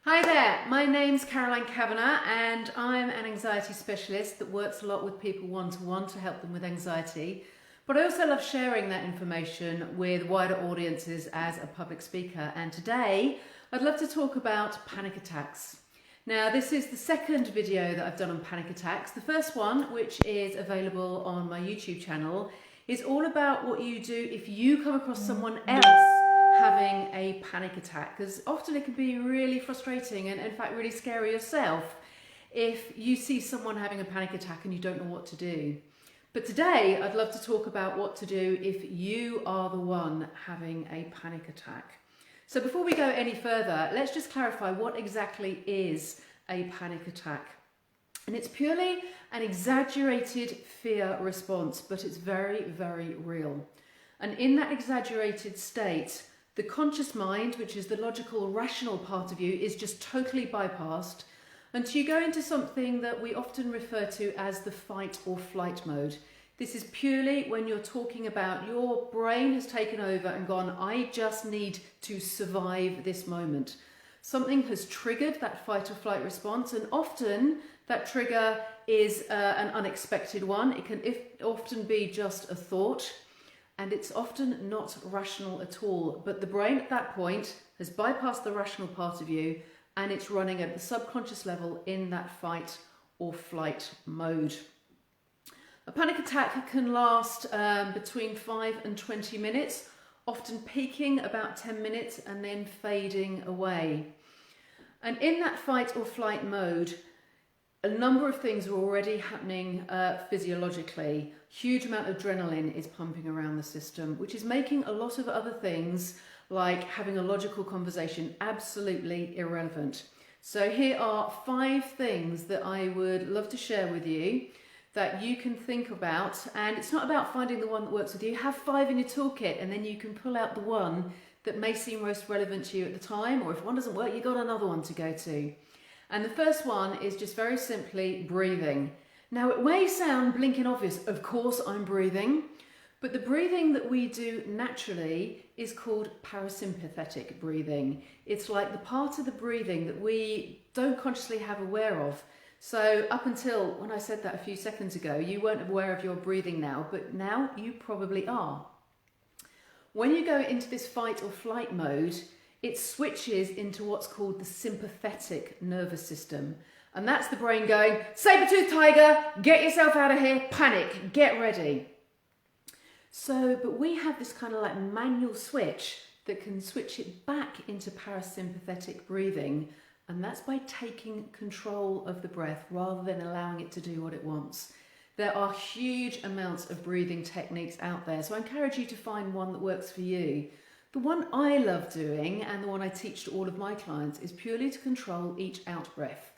Hi there, my name's Caroline Kavanagh and I'm an anxiety specialist that works a lot with people one-to-one to help them with anxiety. But I also love sharing that information with wider audiences as a public speaker. And today I'd love to talk about panic attacks. Now this is the second video that I've done on panic attacks. The first one, which is available on my YouTube channel, is all about what you do if you come across someone else having a panic attack, because often it can be really frustrating and in fact really scary yourself if you see someone having a panic attack and you don't know what to do. But today I'd love to talk about what to do if you are the one having a panic attack. So before we go any further, let's just clarify what exactly is a panic attack. And it's purely an exaggerated fear response, but it's very, very real. And in that exaggerated state, the conscious mind, which is the logical, rational part of you, is just totally bypassed. And you go into something that we often refer to as the fight or flight mode. This is purely when you're talking about your brain has taken over and gone, I just need to survive this moment. Something has triggered that fight or flight response, and often that trigger is an unexpected one. It can often be just a thought. And it's often not rational at all. But the brain at that point has bypassed the rational part of you and it's running at the subconscious level in that fight or flight mode. A panic attack can last between 5 and 20 minutes, often peaking about 10 minutes and then fading away. And in that fight or flight mode, a number of things are already happening physiologically. Huge amount of adrenaline is pumping around the system, which is making a lot of other things like having a logical conversation absolutely irrelevant. So here are 5 things that I would love to share with you that you can think about. And it's not about finding the one that works with you. Have 5 in your toolkit and then you can pull out the one that may seem most relevant to you at the time, or if one doesn't work, you've got another one to go to. And the first one is just very simply breathing. Now it may sound blinking obvious, of course I'm breathing, but the breathing that we do naturally is called parasympathetic breathing. It's like the part of the breathing that we don't consciously have aware of. So up until when I said that a few seconds ago, you weren't aware of your breathing now, but now you probably are. When you go into this fight or flight mode, it switches into what's called the sympathetic nervous system. And that's the brain going, saber-toothed tiger, get yourself out of here, panic, get ready. But we have this kind of like manual switch that can switch it back into parasympathetic breathing. And that's by taking control of the breath rather than allowing it to do what it wants. There are huge amounts of breathing techniques out there. So I encourage you to find one that works for you. The one I love doing, and the one I teach to all of my clients, is purely to control each out breath.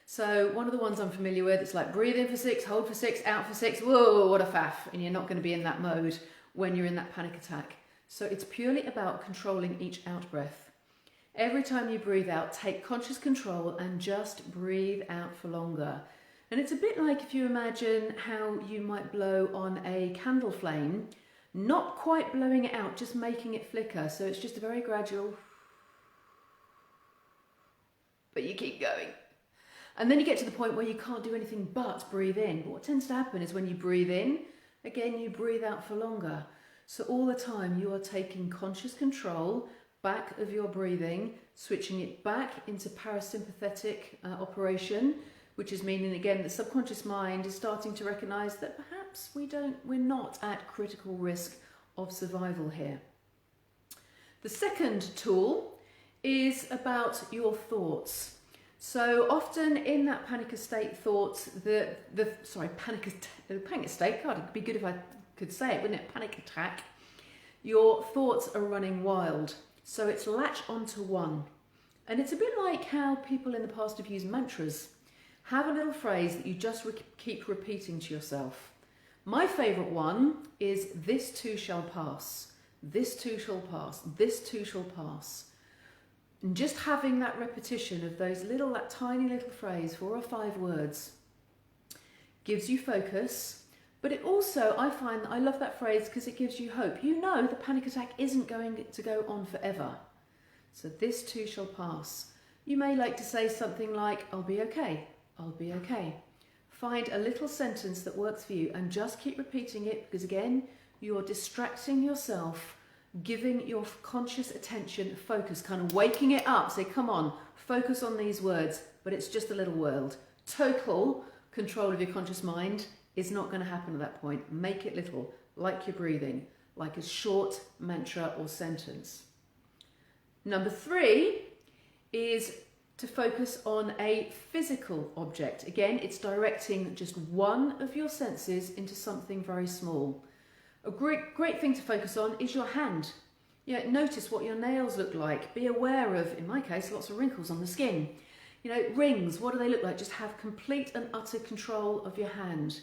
So one of the ones I'm familiar with, it's like breathe in for 6, hold for 6, out for 6, whoa, what a faff. And you're not going to be in that mode when you're in that panic attack. So it's purely about controlling each out breath. Every time you breathe out, take conscious control and just breathe out for longer. And it's a bit like if you imagine how you might blow on a candle flame. Not quite blowing it out, just making it flicker. So it's just a very gradual, but you keep going. And then you get to the point where you can't do anything but breathe in. But what tends to happen is when you breathe in, again, you breathe out for longer. So all the time you are taking conscious control back of your breathing, switching it back into parasympathetic operation, which is meaning, again, the subconscious mind is starting to recognize that perhaps we're not at critical risk of survival here. The second tool is about your thoughts. So often in that panic state thoughts, panic state, God, it'd be good if I could say it, wouldn't it? Panic attack. Your thoughts are running wild. So it's latch onto one. And it's a bit like how people in the past have used mantras. Have a little phrase that you just keep repeating to yourself. My favourite one is, this too shall pass. This too shall pass. This too shall pass. And just having that repetition of that tiny little phrase, 4 or 5 words, gives you focus. But it also, I find that I love that phrase because it gives you hope. You know the panic attack isn't going to go on forever. So this too shall pass. You may like to say something like, I'll be okay, I'll be okay. Find a little sentence that works for you and just keep repeating it, because again, you're distracting yourself, giving your conscious attention focus, kind of waking it up. Say, come on, focus on these words, but it's just a little word. Total control of your conscious mind is not going to happen at that point. Make it little, like your breathing, like a short mantra or sentence. Number 3 is to focus on a physical object. Again, it's directing just one of your senses into something very small. A great thing to focus on is your hand. Notice what your nails look like. Be aware of, in my case, lots of wrinkles on the skin. Rings, what do they look like? Just have complete and utter control of your hand.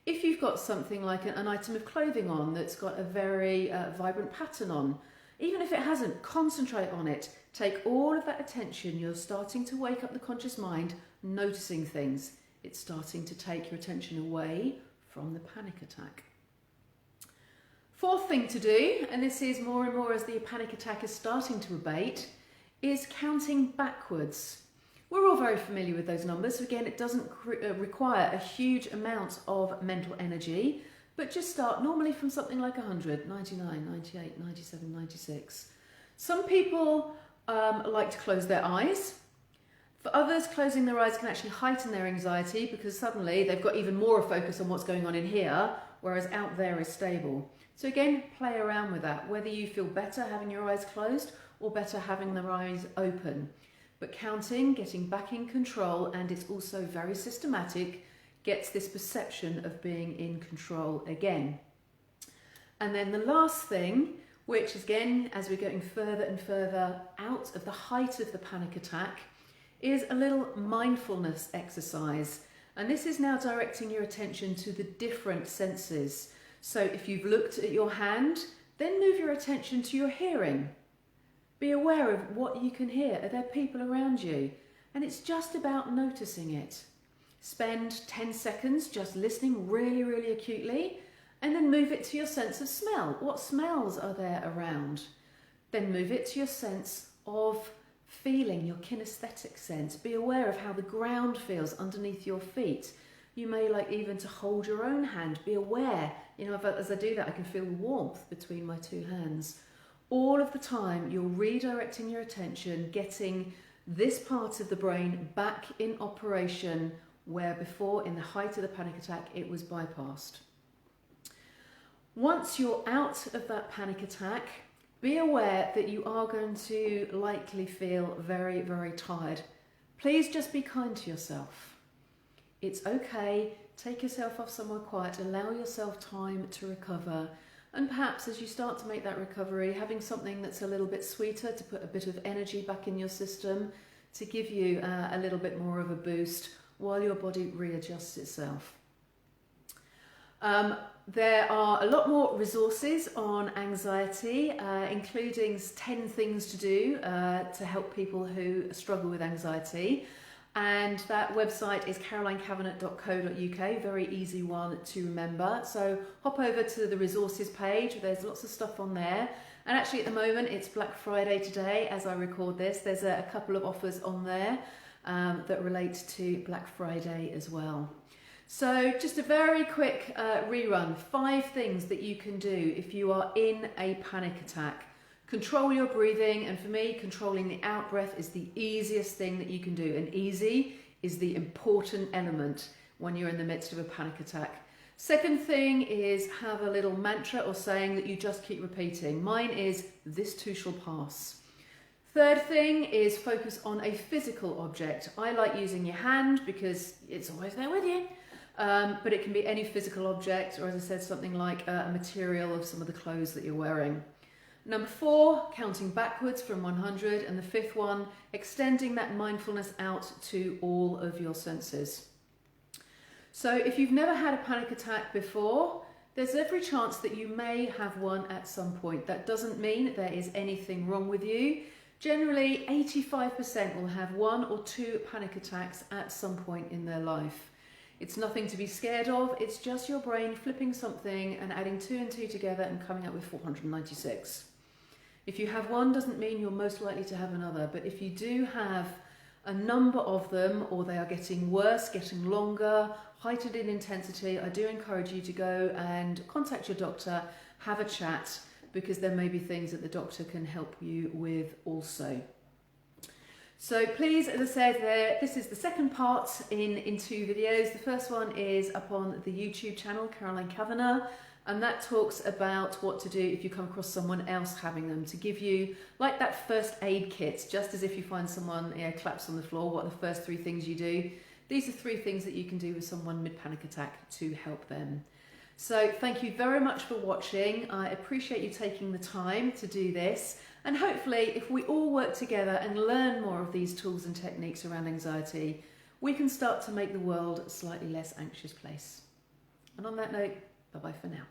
If you've got something like an item of clothing on that's got a very vibrant pattern on, even if it hasn't, concentrate on it. Take all of that attention. You're starting to wake up the conscious mind, noticing things. It's starting to take your attention away from the panic attack. 4th thing to do, and this is more and more as the panic attack is starting to abate, is counting backwards. We're all very familiar with those numbers. So again, it doesn't require a huge amount of mental energy, but just start normally from something like 100, 99, 98, 97, 96. Some people like to close their eyes. For others, closing their eyes can actually heighten their anxiety because suddenly they've got even more focus on what's going on in here, whereas out there is stable. So again, play around with that, whether you feel better having your eyes closed or better having their eyes open. But counting, getting back in control, and it's also very systematic, gets this perception of being in control again. And then the last thing, which again, as we're getting further and further out of the height of the panic attack, is a little mindfulness exercise. And this is now directing your attention to the different senses. So if you've looked at your hand, then move your attention to your hearing. Be aware of what you can hear. Are there people around you? And it's just about noticing it. Spend 10 seconds just listening really, really acutely, and then move it to your sense of smell. What smells are there around? Then move it to your sense of feeling, your kinesthetic sense. Be aware of how the ground feels underneath your feet. You may like even to hold your own hand. Be aware, as I do that, I can feel warmth between my 2 hands. All of the time, you're redirecting your attention, getting this part of the brain back in operation where before, in the height of the panic attack, it was bypassed. Once you're out of that panic attack, be aware that you are going to likely feel very, very tired. Please just be kind to yourself. It's okay. Take yourself off somewhere quiet. Allow yourself time to recover. And perhaps as you start to make that recovery, having something that's a little bit sweeter to put a bit of energy back in your system to give you a little bit more of a boost while your body readjusts itself. There are a lot more resources on anxiety, including 10 things to do to help people who struggle with anxiety. And that website is carolinecavanagh.co.uk, very easy one to remember. So hop over to the resources page, there's lots of stuff on there. And actually at the moment it's Black Friday today as I record this. There's a couple of offers on there that relate to Black Friday as well. So just a very quick rerun, 5 things that you can do if you are in a panic attack. Control your breathing, and for me, controlling the out breath is the easiest thing that you can do. And easy is the important element when you're in the midst of a panic attack. Second thing is have a little mantra or saying that you just keep repeating. Mine is, this too shall pass. Third thing is focus on a physical object. I like using your hand because it's always there with you. But it can be any physical object, or as I said, something like a material of some of the clothes that you're wearing. Number 4, counting backwards from 100. And the 5th one, extending that mindfulness out to all of your senses. So if you've never had a panic attack before, there's every chance that you may have one at some point. That doesn't mean there is anything wrong with you. Generally, 85% will have 1 or 2 panic attacks at some point in their life. It's nothing to be scared of, it's just your brain flipping something and adding 2 and 2 together and coming up with 496. If you have one, doesn't mean you're most likely to have another, but if you do have a number of them, or they are getting worse, getting longer, heightened in intensity, I do encourage you to go and contact your doctor, have a chat, because there may be things that the doctor can help you with also. So please, as I said, this is the second part in 2 videos. The first one is up on the YouTube channel, Caroline Kavanagh, and that talks about what to do if you come across someone else having them, to give you like that first aid kit, just as if you find someone collapsed on the floor, what are the first 3 things you do? These are 3 things that you can do with someone mid-panic attack to help them. So thank you very much for watching. I appreciate you taking the time to do this. And hopefully, if we all work together and learn more of these tools and techniques around anxiety, we can start to make the world a slightly less anxious place. And on that note, bye-bye for now.